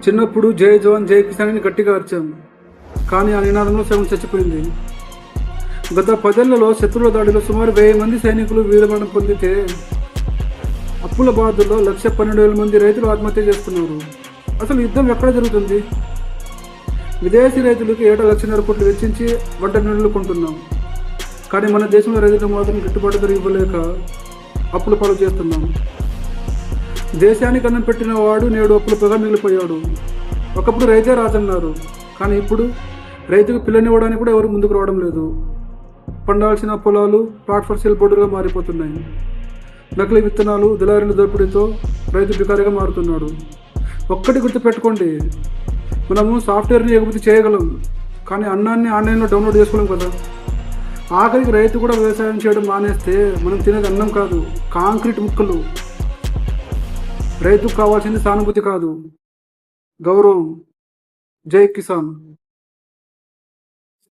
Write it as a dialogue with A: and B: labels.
A: చిన్నప్పుడు జై జవాన్ జై కిసాన్ అని గట్టిగా అరిచాం, కానీ ఆ నినాదంలో సగం చచ్చిపోయింది. గత 10 ఏళ్లలో శత్రువుల దాడిలో సుమారు 1000 మంది సైనికులు వీరమరణం పొందితే అప్పుల బాధల్లో 1,12,000 మంది రైతులు ఆత్మహత్య చేస్తున్నారు. అసలు యుద్ధం ఎక్కడ జరుగుతుంది? విదేశీ రైతులకు ఏటా 1,50,000 కోట్లు వెచ్చించి వంట నీళ్లు కొంటున్నాం, కానీ మన దేశంలో రైతులకు మాత్రం గిట్టుబాటు ధర ఇవ్వలేక అప్పుల పాలు చేస్తున్నాం. దేశానికి అన్నం పెట్టిన వాడు నేడు అప్పులపైగా మిగిలిపోయాడు. ఒకప్పుడు రైతే రాజన్నారు, కానీ ఇప్పుడు రైతుకు పిల్లనివ్వడానికి కూడా ఎవరు ముందుకు రావడం లేదు. పండాల్సిన పొలాలు ప్లాట్ఫామ్ సేల్ బోర్డుగా మారిపోతున్నాయి. నకిలీ విత్తనాలు, దళారీల దోపిడీతో రైతు బికారిగా మారుతున్నాడు. ఒక్కటి గుర్తుపెట్టుకోండి, మనము సాఫ్ట్వేర్ని ఎగుమతి చేయగలం, కానీ అన్నాన్ని ఆన్లైన్లో డౌన్లోడ్ చేసుకోలేం కదా. ఆఖరికి రైతు కూడా వ్యవసాయం చేయడం మానేస్తే మనం తినేది అన్నం కాదు, కాంక్రీట్ ముక్కలు. రైతుకు కావాల్సింది సానుభూతి కాదు, గౌరవం. జై కిసాన్.